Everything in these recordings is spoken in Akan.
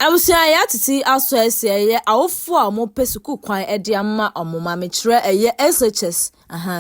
Abusia ya TiTi aso ese ye awofo a mo pesuku kwan ede ama omoma mekire eye SHS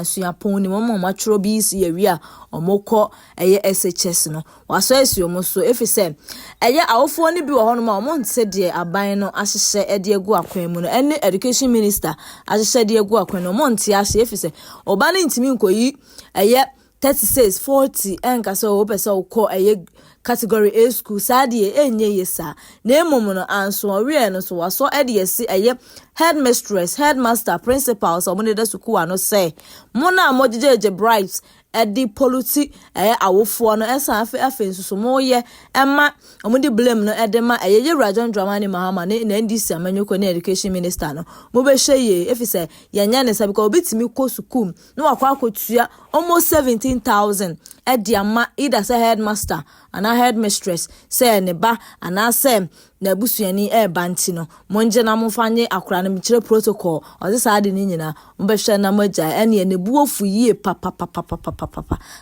suapon ni mo matro bi si ye wi a omokọ eye SHS no waso ese omo so efise eye awofo ni bi wo hono ma omo nte de aban no ahyehye ede egu akwan mu no ene education minister ahyehye de egu akwan no mo nte ahye efise oba ne ntimi nkoyi eye 36 40 enka so opese ukọ eye category A school sadie enye yesa na emom no anso owe no so waso ede yesi eye headmistress headmaster principals omo de school ano say mo na mojeje bribes edi politi awofo no esa afe nsuso mo ye ema omo de blame no ede ma eye rajon drama ni Mahama ne na ndisi amanyoko na education minister no mo be hweye efise yenya ne sabi ko obitimi ko school no wakwa akotua almost 17,000 edi ama either say headmaster ana headmistress say ne ba ana say na busuani banti no monje na mfanye akura na mchire protocol oze saade ni nyina mbehwe na magya ene ne buofu yie papa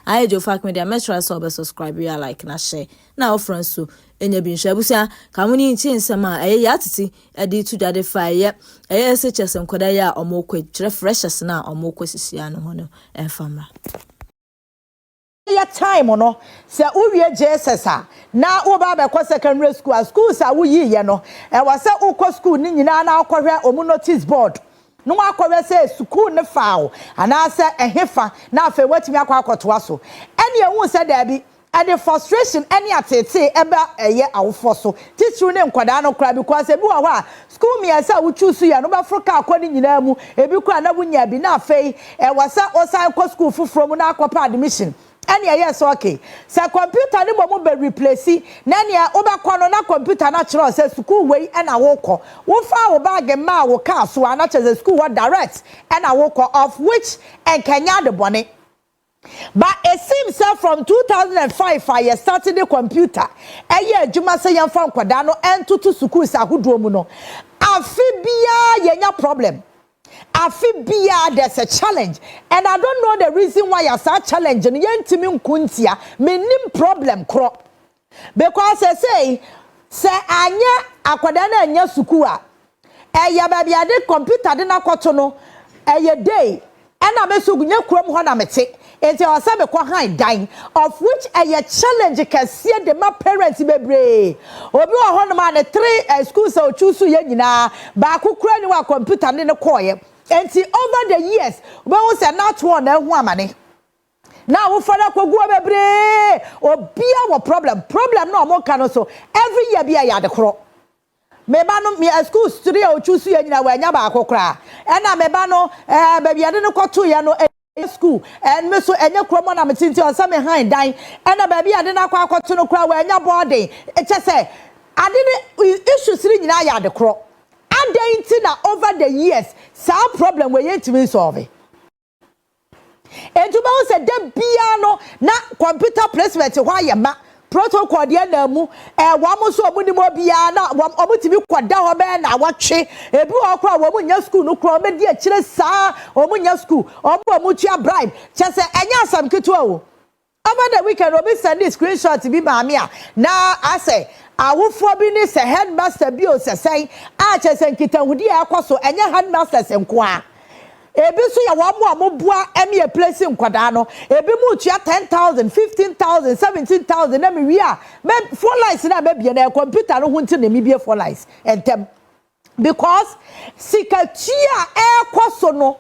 ayejo fact media metro so subscribe ya like na share na ofran so enya bi nhwa busia kamuni nchi nsema ya TiTi edi tudade fa ye SHS nkoda ya omokwe kire freshers na omokwe sisia no hono enfamra ya time no se uwie JSS na wo ba be secondary school schools a wo yiye no wa se ukọ school ni nyina na akohwe omu notice board no akohwe se school ne faawo ana se ehefa na afa watimi akotoa so ene ehu se da bi and frustration any atete ebe eye awofo so teacher ne nkwada no kra because ebi wa ho school me asa wo choose ya no be froka akoni nyina mu ebi kra na bunya bi na afei wasa osan ko school fufuro mu na akopa admission any yes okay say computer ni mo be replace na ne obekọ no na computer na kire say school wey e na wo kọ wo fa wo bag ma wo car so na kire school what direct e na wo kọ of which en Kenya the bone. But it seems that from 2005 I started the computer. Eye adwuma se yan fa nkwada no entutu schools ahodo mu no. Afibia yenya problem. Afibia there's a challenge and I don't know the reason why I start challenging yentimi nkuntia menim problem kro. Because I say anya akwada na anya school a eye ba bia de computer de na kwoto no eye day and I meso gunya krom ho na mete. Enti awasame kwa han dan of which a challenge can see the my parents bebre obi wa hono ma ne 3 schools so choose ye nyina ba kokura ni wa computer ne koye enti over the years we won say not one na hu amane na wo fara kogu bebre obia wo problem na mo kan so every year bia ya de kro meba no me school studio o choose ye nyina wa nya ba kokura e na meba no ba bia de ne kwoto ye no school and me so enye kromo na metinti on some hand dan and na baby ade na kwa akoto no kra wa enya boarding e che say ade ne issues ri nyina ya de kro ade nti na over the years some problem we yentimi solve entuba wo se de bia no na computer placement ho ayema protocol de na mu wa mo so omuni mo bia na omutimi kwada ho be na watwe ebi ho kra wo munya school no kra me di akire saa omunya school omutua bribe chese enya asam ketua wo over the weekend obi send screenshot bi ma me a na ase awofo bi ni se headmaster bi o se sen a chese nkitahudi e akoso enya headmaster se nko a ebi so ya wo mo bua emi e place nkwada no ebi mu tua 10,000 15,000 17,000 na me wi a me 4 lines na me bia na computer no hunti na me bia 4 lines entem because sikatia e kwaso no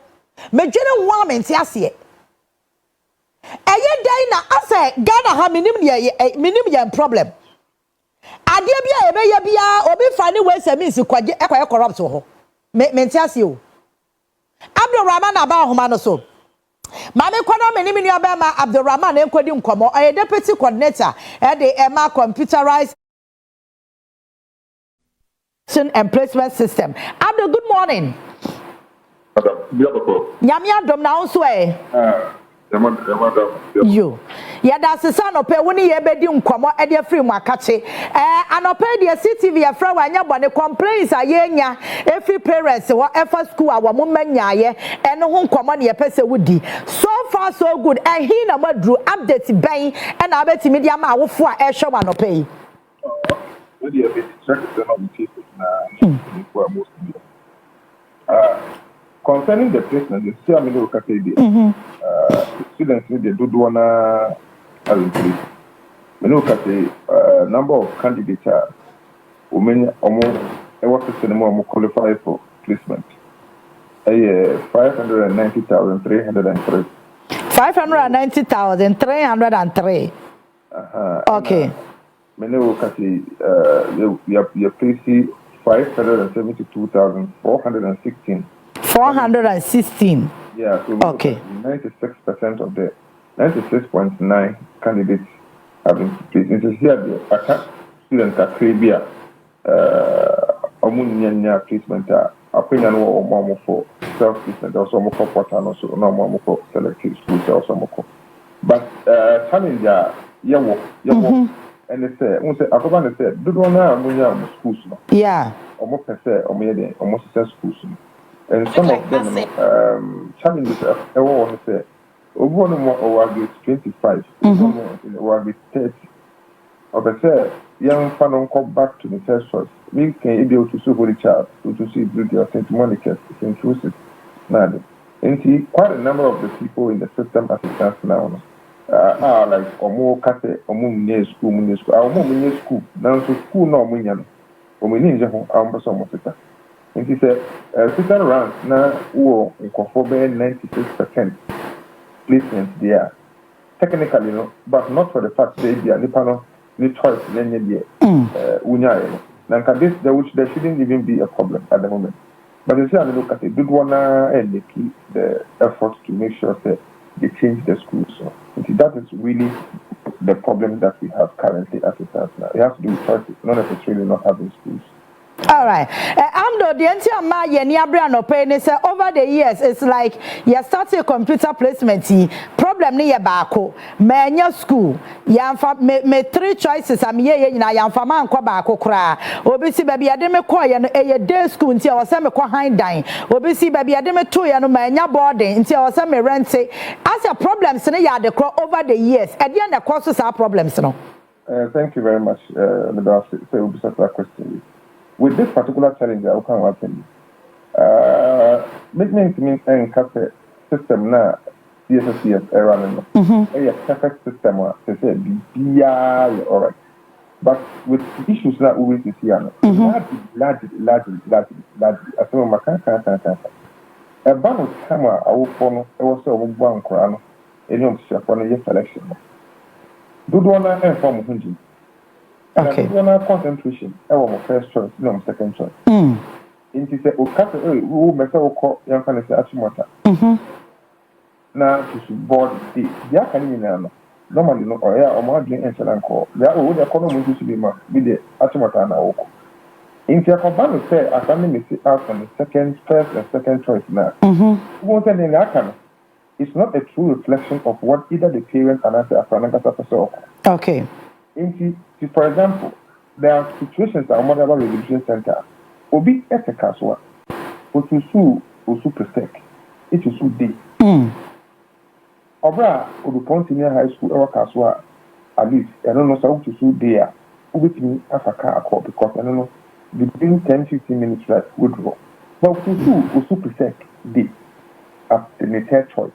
me dwene nwa menti ase eye dai na ase Ghana ha minim ye problem ade bia e be ye bia obi fa ni we se means kwaje e kwa corrupt ho menti ase o Abdurrahman aba homa no so Mame kwano meni ni abema Abdurrahman enkodi nkomo a deputy coordinator at the Emma computerized and placement system. Abdul, good morning. Nyami adom na unso you yada sesa no pe woni ye bedi nkomo e de free mu akache anope de CTV ya fra wanya bone complaints ayenya every parents wo efa school awo mo manyaye ene ho nkomo ne ye pese wudi so far so good and he na madru update ben e na abeti media ma awofo a e hwe wanope maybe a bit check the notification for most people. Concerning the placement, the CMO category, students need to do one Ãngrily. We look at the number of candidates women what is more qualify for placement. 590,303. 590,303. Okay. Many look at the your PC 572,416. 416. Yeah, so okay. 96% of the 96.9 candidates have been placed. This is here the students at Caribbean omunya placement apenya no omo for self placement also omo for portal also no omo for selective schools also omo. But challenge yewo and they say we say akoba say do na omunya schools no. Yeah. Omo pese omo ye omo schools no. And some of them challenges ewo say over no more over 25 over 30. Okay, sir, young fan come back to the first source. We can be able to see the child, to see beauty of St. Monica's, St. Joseph's, Nadi. And see quite a number of the people in the system as it stands now are like Omo Kate, Omo near school, near school, now to school no Munyan, Ominja, Ambosom. And he said, sister around now, who conform 96% placement there. Technically, no, but not for the fact that they are Nipano. The choice then there shouldn't even be a problem at the moment. But you see, I look at it, good one and they keep the efforts to make sure that they change the schools. So that is really the problem that we have currently as it stands now. It has to do with choices, not necessarily not having schools. All right. The over the years, it's like you start a computer placement. Problem ni bako. Menya school. Me 3 choices. I'm here na yamfa man kwa bako kra. Obisi baby ademe kwa ya no day school nti awasa me kwa hindan. Obisi baby ademe 2 ya no menya boarding nti awasa me rent. As a problems ni ya de kro over the years. At the end the causes are problems no. Thank you very much, Madam. So we start that question. With this particular challenge, I can happen. Maintenance and cafe system na CSS era no. A perfect system to say be all right. But with issues that we see here, largely. As well, Macan. A ban of camera, I will follow also one crown. Any selection. Do one and form of okay. Concentration. Our first choice, no second choice. It is a who myself call young fellows Achimota. Now to board the Yakanina. Normally, no, or more drink and sell and call. They are all the economy to be the Achimota and Oko. In the combined say, I can miss it out on the first and second choice now. Who won't in the it's not a true reflection of what either the parents and as a person. Okay. For example, there are situations that Mother Religion Center will be at a castle, but to sue or super sec, it is so deep. Obra or the Pontinia High School or castle, at least, I don't know how to sue there, with me as a car call because I don't know, between 10-15 minutes right withdraw. But to sue or super sec, deep at the third choice.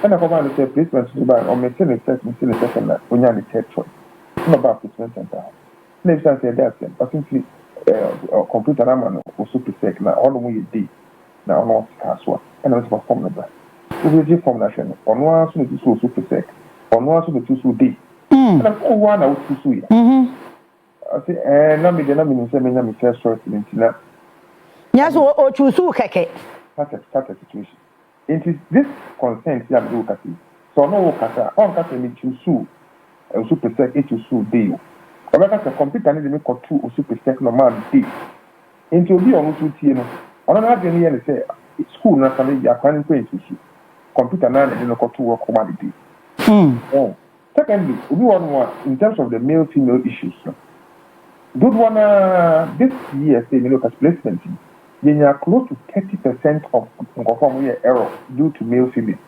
And I come and say placement to buy or maintain a second when you're the third choice. About placement center. Next time say that I simply computer man or super sec now all the way day now not castle and I was perform the back. We will form national on one soon to super sec on one soon to so day. And I'm one out to sue. I say now me then I'm say me first choice in Tina. Yes, or to sue keke. Such a situation. It is this consent you have to look at it. So no kata on kata me to sue. Super sec it to sue deal. Or like a computer need to make 2 or super sec no man deal. Into be on 2 T no. On another day say school na can be acquiring to sue. Computer na and no 2 work commodity. Secondly, we want in terms of the male female issues. Good one this year say you look at placement. You are close to 30% of error due to male female.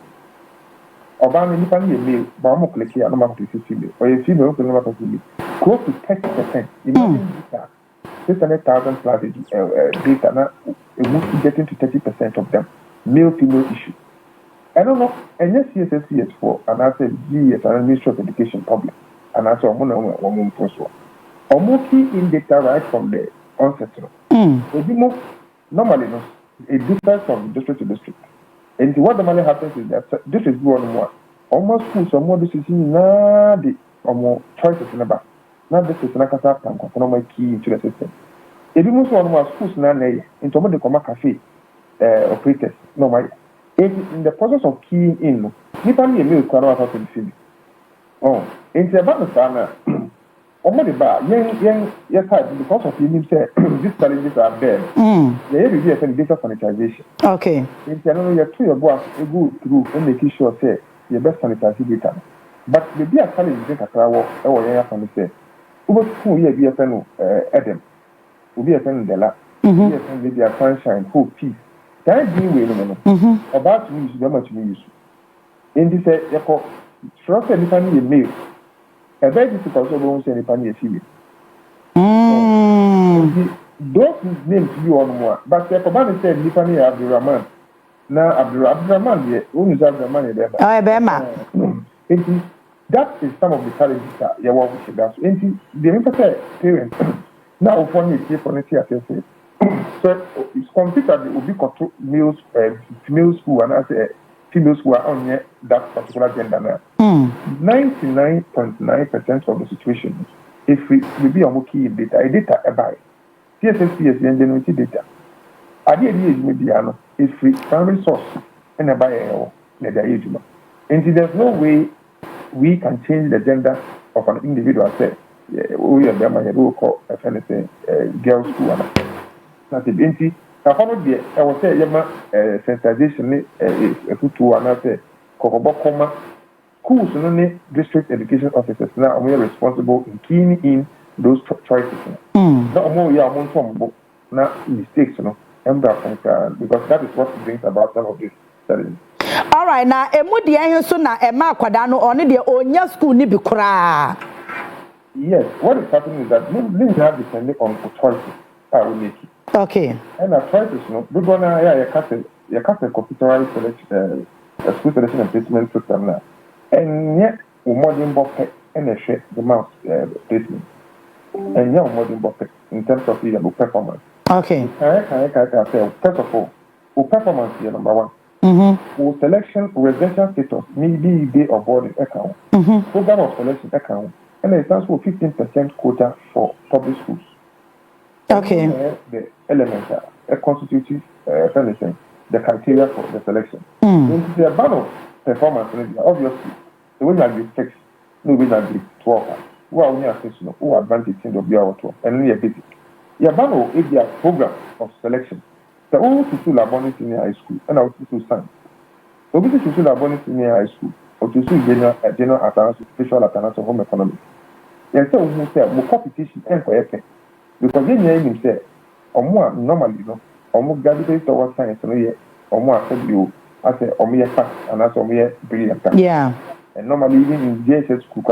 Obama independent male, but I'm click here, no matter if female, or a female, no matter if female. close to 30%. Imagine that 600,000 plus data now, getting to 30% of them male-female issue. I don't know, and yes, CSS for and I said GS and Ministry of Education public, and I said one person. Key in data right from the onset. Normally, it differs from district to district. And what normally happens is that this is one more. Almost schools or more this is now the more choices in the back. Now this is not a key into the system. If you move on more schools now, into the Coma Cafe operators, normally. In the process of keying in, you can be a milk crowd out in the city. Oh, into a banner. Omodi ba yen type because of him say these challenges are there. There will be a data sanitization. Okay. In general, you to your boss a good through and making sure say your best sanitization data. But the be a challenge in Kakra or yen from say. Over 2 years be a pen Adam. Will be a pen de la. Be a pen with their sunshine, hope, peace. That be way no about to use very much use. In this echo, trust anything you make. A very difficult to go any penny female. Those names you on more, but the command said Nipani Abdurrahman. Now Abdurrahman, the owners of the money there. That is some of the challenges that you want to see. The emphasis parents now for me, for the so it's computer will be control males, female school, and I say females who are on that particular gender now. 99.9% of the situations, if we be on key data, a data about CSS and generated data. Idea is mediano, if we primary source and a buyer their age. And there's no way we can change the gender of an individual. Say, we are the who call a girls' school. Not a binty. I will say, sensitization is a tutu and I say, Kokobokoma. Schools, district education officers now we are responsible in keying in those choices. Not more, you are more not mistakes, because that is what brings about some of this challenges. All right, now, a moody so now a marquadano on the onya school nibi kra. Yes, what is happening is that we have depending on choices I will make it. Okay. And our choices, we're gonna cast a computerized selection, school selection and placement system now. And yet, modern bucket and a share the mouse placement. And yeah, modern bucket in terms of the performance. Okay. First of all, performance here number one. For selection, residential status, maybe day of boarding account. Program of selection account, and it stands for 15% quota for public schools. Okay. The elements are a constitutive furnishing, the criteria for the selection. Into the banner performance, obviously, the way that you fix, no way that you 12. Who are only assessing who advantage in the BR 12 and only a basic. Your banner is their program of selection. The only to school abundance in high school and out to science. So, we to school abundance in high school or to school general attendance, special attendance of home economics. And so, we say, more competition and for everything. Because then you say, or more normally, or more graduated towards science, or more accept you. I say, or me a fast, and that's or me a brilliant. Yeah. And normally, even in JSS school,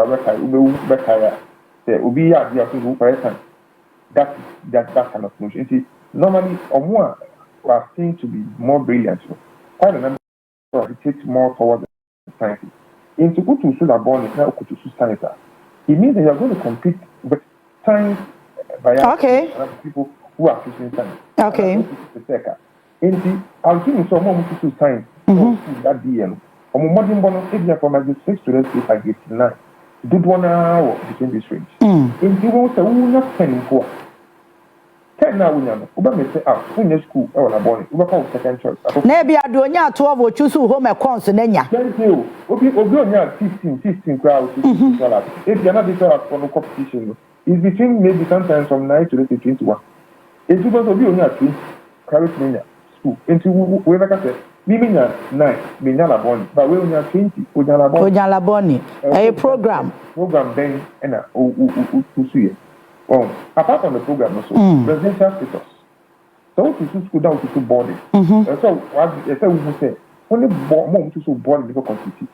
say, Ubi, you have to go for a time. That kind of notion. Normally, or more are seen to be more brilliant. Quite a number of it takes more towards the science. Into go to school born is now to science. It means that you are going to compete with science by people who are teaching science. Okay. Into I'll give you some more to science. That DM. Or modern bonus, if you are from grade 6 to if I get 9. Do 1 hour between this range. If you want to, we will not 10 for 10 now, we know. We may say, when you school, or a bonnet, we call second choice. Maybe I do not 12 or choose home a consonant. Thank you. We'll go near 15 crowds. If you're not deterred from the competition, it's between maybe sometimes from 9 to 21. It's because of you only at 20 crowds school. Into whoever can say, we mean 9, we not a bonnet, but we only have 20. Ojala Bonnie, a program then, and apart from the program, also residential status. So to school down to boarding. So as I say, only more to boarding because constitute.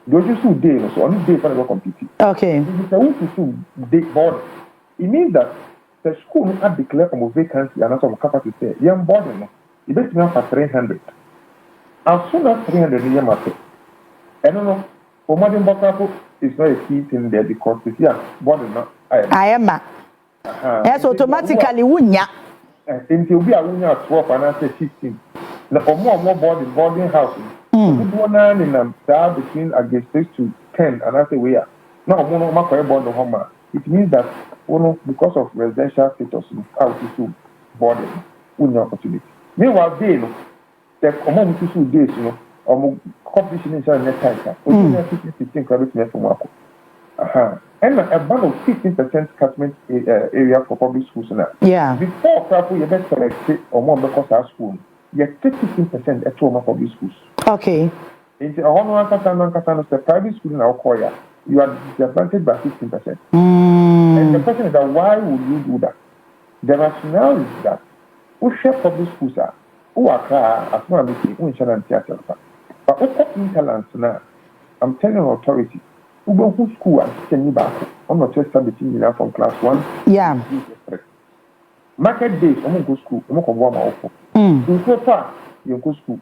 Those who day, so only day for the compete. Okay. If it's a who to day board, it means that the school had declared from a vacancy and also capacity say, young board, you bet me for 300. As soon as 300 in your market, I don't know, for modern Bakapo is not a key thing there because it's here, board not. I am. Yes, automatically, wunya. Until we are wunya 12 and I say 15. Now, more boarding houses. One in between against 6 to 10, and I say we are now board the home. It means that because of residential status, out to boarding, no opportunity. Meanwhile, they the common to days, competition is next time. 15 credit me from Wako. And a band of 15% catchment area for public schools now. Yeah. Before Krapo, you best select or more because our school, you get 15% at home public schools. Okay. In the private school in our Korea, you are disadvantaged by 15%. And the question is that why would you do that? The rationale is that who share public schools are who are as well as who in China and theater. But what interlands now, I'm telling an authority, who go to school and send you back. I'm not just between you from class 1. Yeah. Market days, I'm going to school, I'm going to go home. So far, you go to school.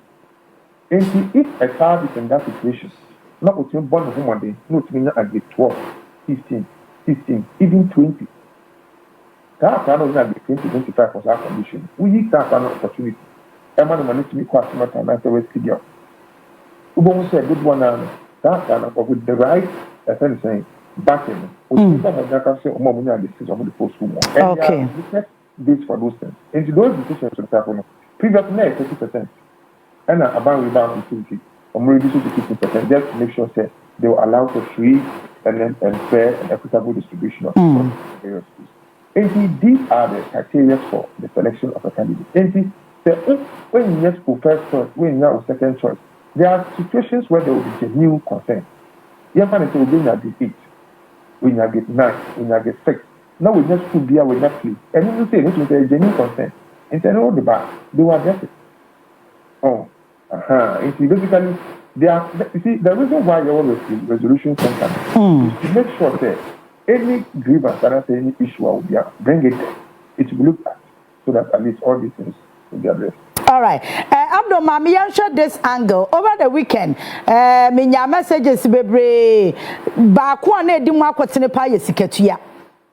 And if a child is in that situation, not with him born home one day, not mean at the 12, 15, even 20. That cannot not be 20, 25 for that condition. We need that an opportunity. A man managed to be quite smart and that's always figure. We won't say a good one that kind with the right, as I'm saying, backing. We can say, more money and decisions of the post school. Okay. This for those things. And to those decisions, for example, previously 30%. And about rebound activity, I'm reducing to 50% just to make sure that they will allow for free and fair and equitable distribution of various schools. And these are the criteria for the selection of a candidate. And when you get first choice, when you have second choice, there are situations where there will be genuine consent. You find it will be in a debate, when you get 9, when you get 6. Now we just could be with Netflix. And you say, which is a genuine consent. And say, no, the bar, they will address it. You see, basically, the reason why you always see resolution center is to make sure that any grievance and any issue will be bring it, it will be looked at so that at least all these things will be addressed. All right. Abdo Mami answer this angle over the weekend. Me messages bebre ba ko na edi mu akotene pa yesiketua.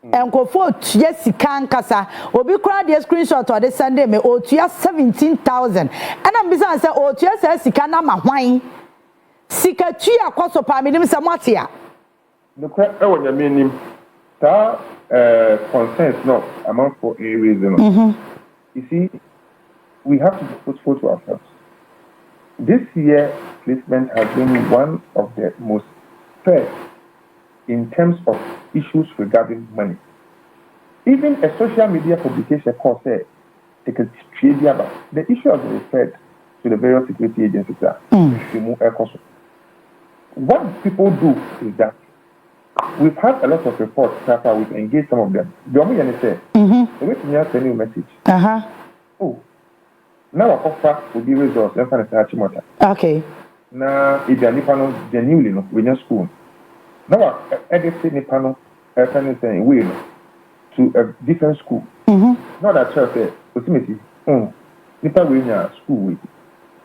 Enkofo yesika nkasa obi kura the screenshot or the Sunday me otua 17,000 and am bisa say otua say sika na ma hwan sikatua kwaso pa me nim say motia no kwa e wonya me nim ta consent no amount for a reason. You see, we have to be truthful to ourselves. This year placement has been one of the most fair in terms of issues regarding money. Even a social media publication called the issue has been referred to the various security agencies. What people do is that we've had a lot of reports, we've engaged some of them. The only say, send you a message. Oh, now our offer will be results. Okay. Now, if you are genuinely, we're not school. Now, every panel way to a different school. Not that church said, ultimately, Nipa we in school with,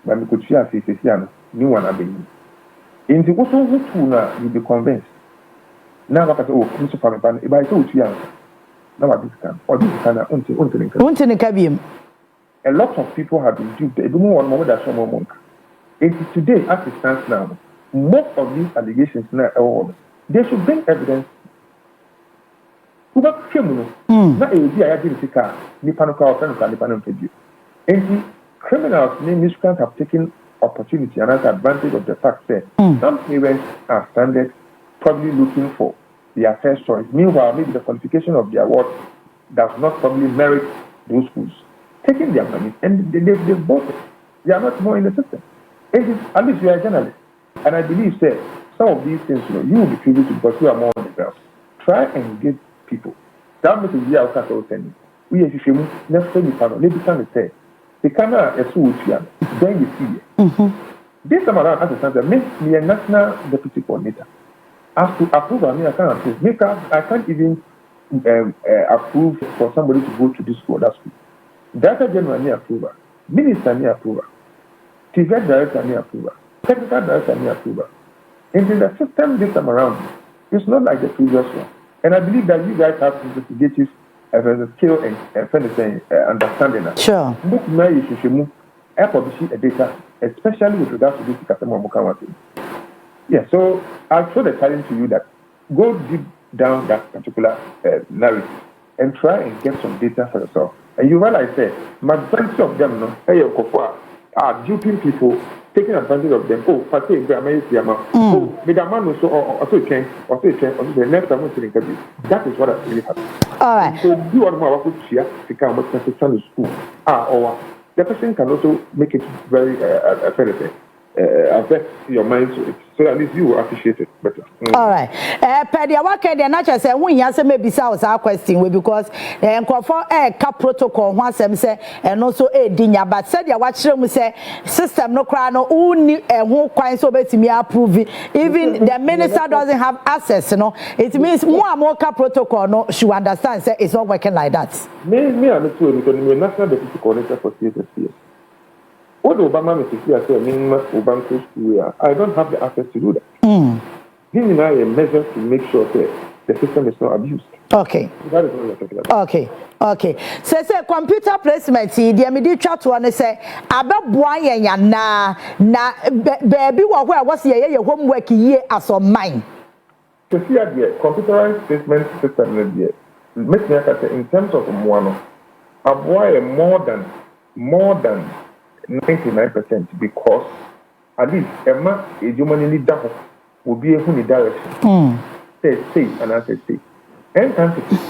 but we could share new one have been. In the also who you'll be convinced. Now, I say, Mr. Panapan, if I told you, now I discount, or this kind of a lot of people have been duped. Even more than some monk. It is today, as it stands now, most of these allegations now they should bring evidence. Who got criminal? Not a idea I didn't take a Nipano Nipano. And criminals, miscreants have taken opportunity and has advantage of the fact that some parents are standard, probably looking for their first choice. Meanwhile, maybe the qualification of their work does not probably merit those schools. Taking their money and they've bought it. They are not more in the system. At least you are a journalist. And I believe, sir, some of these things, you will be privy to because you are more on the ground. Try and get people. That makes a year of cattle sending. We are showing next time you panel. Maybe can say, the camera is so then you see it. This time around, as a standard, me a national deputy coordinator. As to approve, I can't approve. I can't even approve for somebody to go to this school or that school. Director General need approval. Minister need approval. TV Director need approval. Technical Director need approval. And in the system this time around, it's not like the previous one. And I believe that you guys have investigative skill and understanding. Sure. Look, now you should move publish a data, especially with regards to this customer Mokawati. Yeah, so I'll throw the challenge to you that go deep down that particular narrative and try and get some data for yourself. And you realize that majority of them, no, are duping people, taking advantage of them. Oh, Pate, oh, Medaman also change, the next time to interview. That is what I really happened. All right. So you want more to share to come with the school. Or the person can also make it very affect your mind to it. So at least you will appreciate it better. All right. Pedia waka de na say when you say maybe say our question because for ka protocol ho asem say and also dinya but said ya wa kire mu say system no kra no uni ho kwan so betimi approve even the minister doesn't have access no it means more ka protocol no should understand say it's not working like that. Me am too because we national deputy coordinator for CSS. What Obama makes clear say Obama school, I don't have the access to do that. Giving now a measure to make sure that the system is not abused. Okay. That is what we're talking about. Okay. So say computer placement, the immediate chat one say abeboa yen na baby where was your homework here as on mine. To see at the computerized placement system make me say in terms of one aboa more than 99% because at least Emma is humanly down will be a funny direction. Say, and I say. And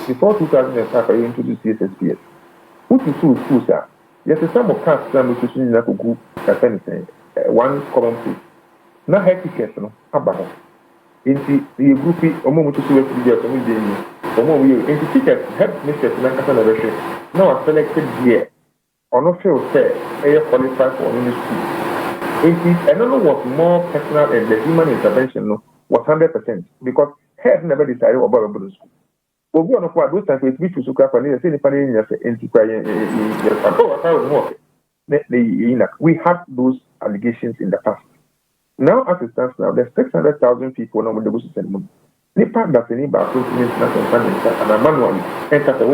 before 2005, I introduced CSSPS. Which is schools are. Yes, some of cast some which is in a group as anything. One common place. Now, head tickets, no, about in the group, a moment to see what we do, into tickets, head mistakes, and I now I selected here. Or not feel fair, qualified for any school. I don't know what more personal and the human intervention was 100% because head never decided about the school. But we are not quite those times we choose to craft and say we had those allegations in the past. Now, as it stands now, there's 600,000 people now with the business and the part that's in about 20 minutes and a manually enter the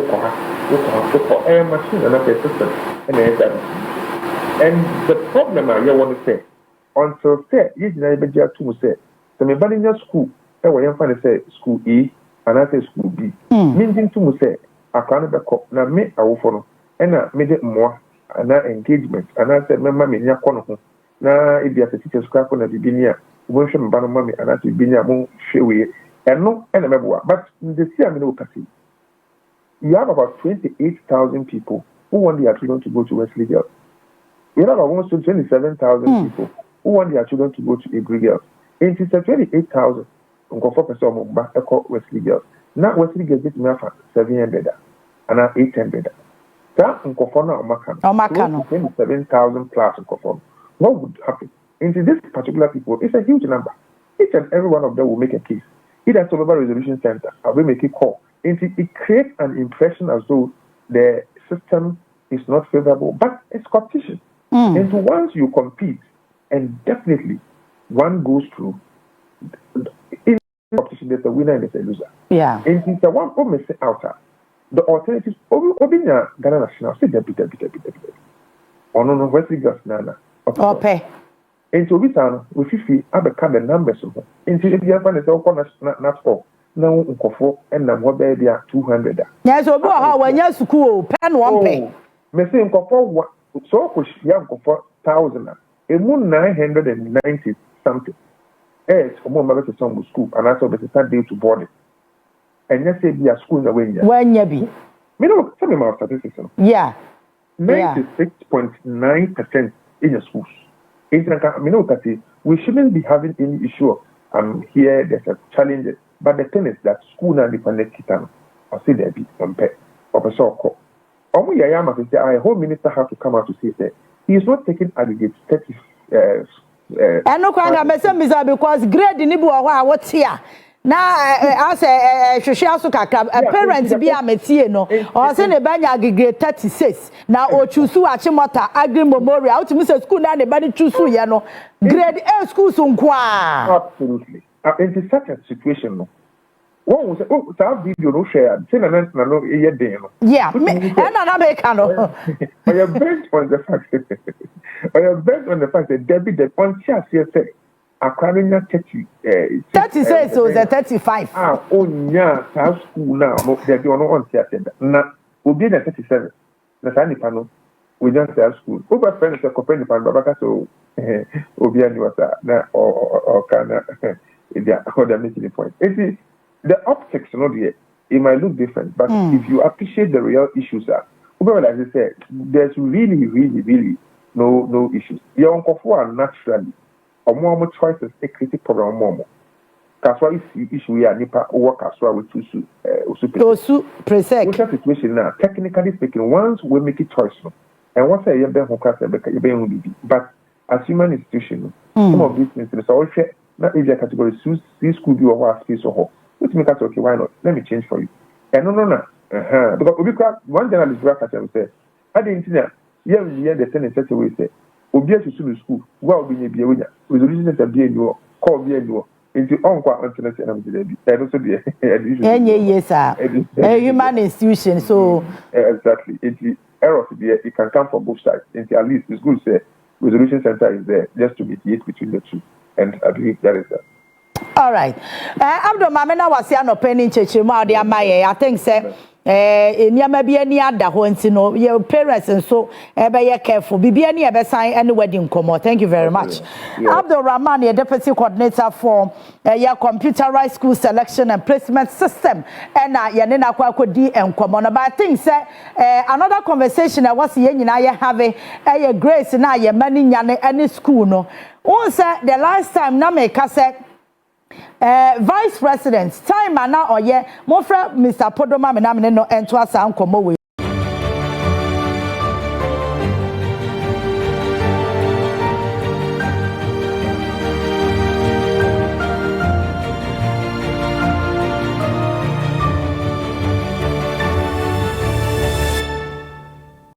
air machine and a system and the problem I want to say until say you never get to say the Mebanian school and we find say school E and I say school B meaning to say I can't back up now me I will follow and I made it more and engagement and I said my mommy near corner now if you have a teacher's crack on the beginning we should be mommy and I to be near more show and no, and but in the same you have about 28,000 people who want their children to go to Wesley Girls. We have almost 27,000 people who want their children to go to Ãngrily Girls. And it's 28,000 on 4% of Wesley Girls. Now Wesley Girls get me for 700 and now 800. That on Kofona or Makano. 27,000 plus on Kofona. What would happen? Into this particular people, it's a huge number. Each and every one of them will make a case. Either to Global Resolution Center, or we make a call. It creates an impression as though the system is not favorable, but it's competition. And once you compete, and definitely one goes through, in competition, there's a winner and there's a loser. Yeah. And it's the one who may say outer. The alternatives, Obinya Ghana National, say debit. Or no, Wesley Girls Nana. Okay. And so we Fifi, I become the numbers of them. And so if you have a not for. Now, and now what baby are 200. Yes, or when you're school, pen one pay. Messing for so push young for 1,000. A moon 990 something. Yes, for more mother to some school, and I saw the Saturday to board it. And let's say be a school in the way. When you be. You know, tell me my statistics. Yeah. 96.9% in your schools. It's like, we shouldn't be having any issue. I'm here, there's a challenge. But the thing is that school now dependent kitan or say there be compare or a so I Home Minister have to come out to say that he is not taking aggregate 30 no kwanga mese misa because grade ni bi wo a what here na as hwehwe aso kakra parents bi ametie no o se ne banya grade 36 na o choose achimota agri memorial ultimate school na ne ba ni choose ye no grade A school so nko a absolutely in such a situation no one will say oh that video no share say na no e den no yeah na make no I am based on the fact that Debbie the on chance say Akwarinya 36 so the 35 onya sa school now no there be on theater na obi na 37 na sa nipa no we just say school over friend say ko friend nipa baba ka so obi ani wata na o kana dia according to the point the optics not there it might look different but if you appreciate the real issues over like I said there's really no issues your uncle for naturally more choices a critic problem more. Kaswa is issue here nipa work kaswa with two presec. What's the situation now? Technically speaking, once we make a choice, no, and once I hear them who can say but as human institution, some of these things are all share. Not easier category. This could be our space or home. Let's make us okay. Why not? Let me change for you. And no. Because one journalist say, I didn't see that. Yeah, the same in such a way say. Obi to school wa obi be ewunya resolution center be enu call be enu into onkwa internet na me dey e no so be yes a human institution so exactly it error it can come from both sides and at least it's good say resolution center is there just to mediate between the two and I believe that is that. All right Abdul Mamena was here no penny cheche ma de amaye I think say niama bia ni ada ho nti no your parents and so be careful bibia ni be sign any wedding komo thank you very much Abdul Rahman the deputy coordinator for your computerized school selection and placement system and ya ne na kwa akodi enkomo no but I think say another conversation that was ye nyina ye have grace na ye mani nyane any school no won say the last time na me ka say vice president time na oye mo fra Mr. Podoma me na me no ento asa nkomo we